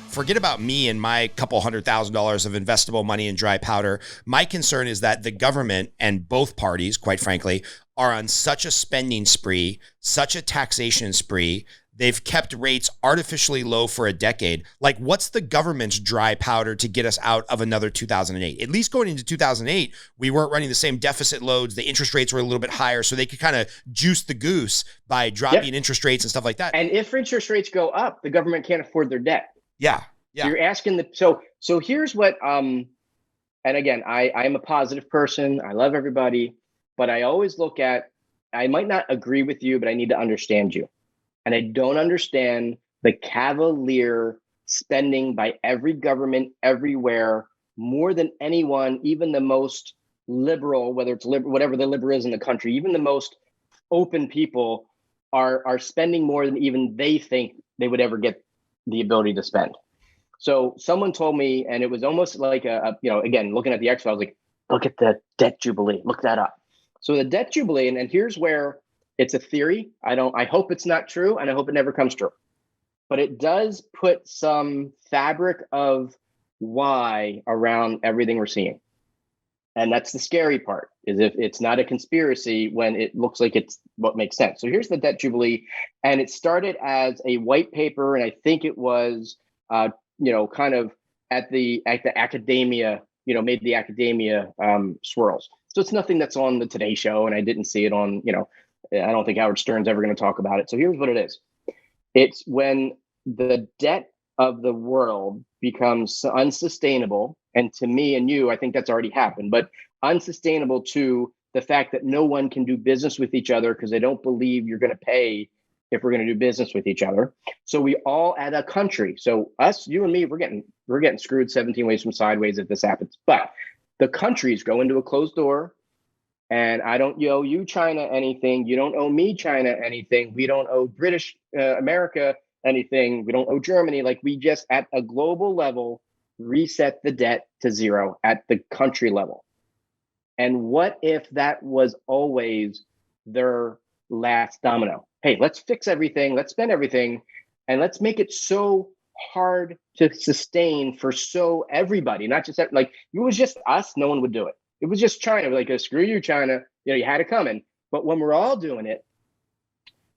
forget about me and my couple $100,000 of investable money in dry powder. My concern is that the government and both parties, quite frankly, are on such a spending spree, such a taxation spree. They've kept rates artificially low for a decade. Like, what's the government's dry powder to get us out of another 2008? At least going into 2008, we weren't running the same deficit loads. The interest rates were a little bit higher, so they could kind of juice the goose by dropping interest rates and stuff like that. And if interest rates go up, the government can't afford their debt. Yeah. So you're asking so here's what, and again, I am a positive person. I love everybody, but I always look at, I might not agree with you, but I need to understand you. And I don't understand the cavalier spending by every government everywhere, more than anyone, even the most liberal, whether it's whatever the liberal is in the country, even the most open people are spending more than even they think they would ever get the ability to spend. So someone told me, and it was almost like again, looking at the X-Files, like, look at the debt jubilee, look that up. So the debt jubilee, and here's where it's a theory. I hope it's not true, and I hope it never comes true. But it does put some fabric of why around everything we're seeing. And that's the scary part, is if it's not a conspiracy when it looks like it's what makes sense. So here's the debt jubilee, and it started as a white paper, and I think it was kind of at the academia, made the academia swirls. So it's nothing that's on the Today Show, and I didn't see it on, I don't think Howard Stern's ever going to talk about it. So here's what it is. It's when the debt of the world becomes unsustainable. And to me and you, I think that's already happened, but unsustainable to the fact that no one can do business with each other because they don't believe you're going to pay if we're going to do business with each other. So we all at a country. So us, you and me, we're getting screwed 17 ways from sideways if this happens. But the countries go into a closed door. And I don't owe you, China, anything. You don't owe me, China, anything. We don't owe British America anything. We don't owe Germany. Like, we just, at a global level, reset the debt to zero at the country level. And what if that was always their last domino? Hey, let's fix everything. Let's spend everything. And let's make it so hard to sustain for everybody, not just like, if it was just us, no one would do it. It was just China, like, screw you, China. You had it coming. But when we're all doing it,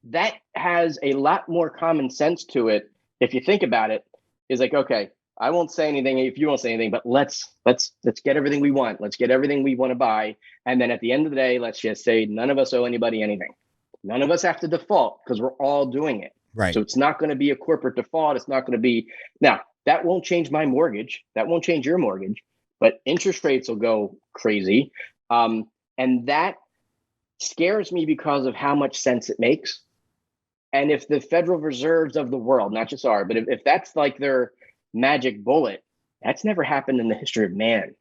that has a lot more common sense to it. If you think about it, is like, okay, I won't say anything if you don't say anything, but let's get everything we want. Let's get everything we want to buy. And then at the end of the day, let's just say none of us owe anybody anything. None of us have to default because we're all doing it. Right. So it's not going to be a corporate default. It's not going to be, now that won't change my mortgage. That won't change your mortgage. But interest rates will go crazy. And that scares me because of how much sense it makes. And if the Federal Reserves of the world, not just ours, but if that's like their magic bullet, that's never happened in the history of man.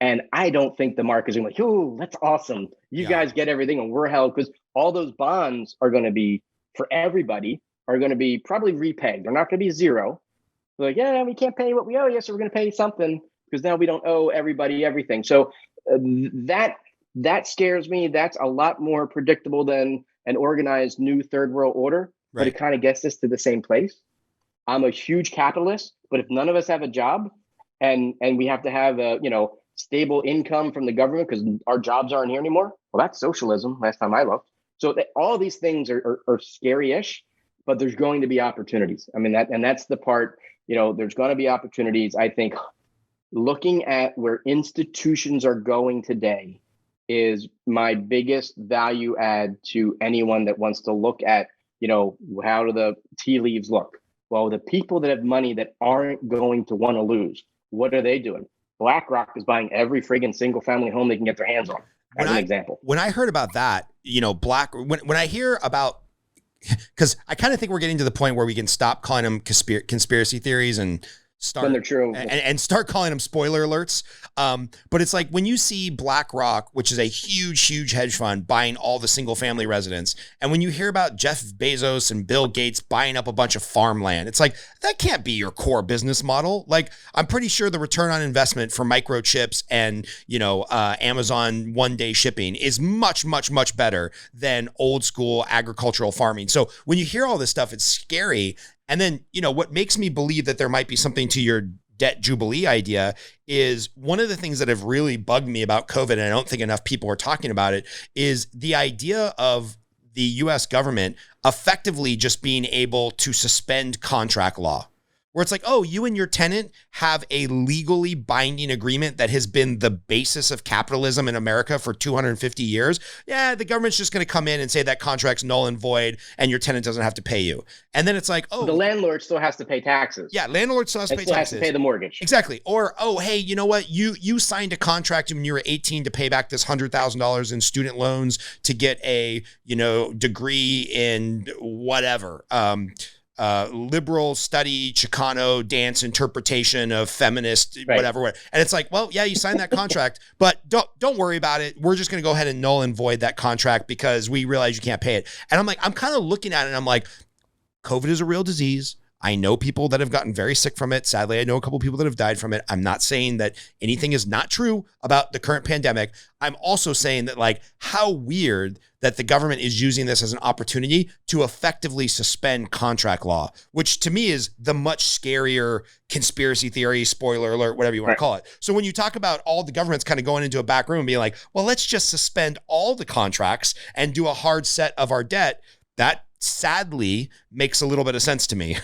And I don't think the market's going to be like, oh, that's awesome. You guys get everything and we're held, because all those bonds are going to be, for everybody, are going to be probably repaid. They're not going to be zero. They're like, yeah, we can't pay what we owe you, so we're going to pay something, because now we don't owe everybody everything. So that scares me. That's a lot more predictable than an organized new third world order, but it kind of gets us to the same place. I'm a huge capitalist, but if none of us have a job and we have to have a stable income from the government because our jobs aren't here anymore, well, that's socialism. Last time I looked. So all these things are scary-ish, but there's going to be opportunities. I mean, that's the part. There's going to be opportunities. I think looking at where institutions are going today is my biggest value add to anyone that wants to look at, how do the tea leaves look? Well, the people that have money that aren't going to want to lose, what are they doing? BlackRock is buying every friggin' single family home they can get their hands on, as an example. When I heard about that, when I hear about, because I kind of think we're getting to the point where we can stop calling them conspiracy theories and start, when they're true, and start calling them spoiler alerts. But it's like when you see BlackRock, which is a huge hedge fund, buying all the single family residents, and when you hear about Jeff Bezos and Bill Gates buying up a bunch of farmland, it's like, that can't be your core business model. Like, I'm pretty sure the return on investment for microchips and Amazon one-day shipping is much better than old school agricultural farming. So when you hear all this stuff, it's scary. And then, what makes me believe that there might be something to your debt jubilee idea is one of the things that have really bugged me about COVID, and I don't think enough people are talking about it, is the idea of the US government effectively just being able to suspend contract law. Where it's like, oh, you and your tenant have a legally binding agreement that has been the basis of capitalism in America for 250 years. Yeah, the government's just going to come in and say that contract's null and void and your tenant doesn't have to pay you. And then it's like, oh. The landlord still has to pay taxes. Yeah, landlord still has to pay taxes. Has to pay the mortgage. Exactly. Or, oh, hey, you know what? You signed a contract when you were 18 to pay back this $100,000 in student loans to get a, degree in whatever. Liberal study, Chicano dance interpretation of feminist, right. whatever. And it's like, well, yeah, you signed that contract, but don't worry about it. We're just going to go ahead and null and void that contract because we realize you can't pay it. And I'm like, I'm kind of looking at it and I'm like, COVID is a real disease. I know people that have gotten very sick from it. Sadly, I know a couple people that have died from it. I'm not saying that anything is not true about the current pandemic. I'm also saying that, like, how weird that the government is using this as an opportunity to effectively suspend contract law, which to me is the much scarier conspiracy theory, spoiler alert, whatever you want to call it. So when you talk about all the governments kind of going into a back room and being like, well, let's just suspend all the contracts and do a hard set of our debt, that sadly makes a little bit of sense to me.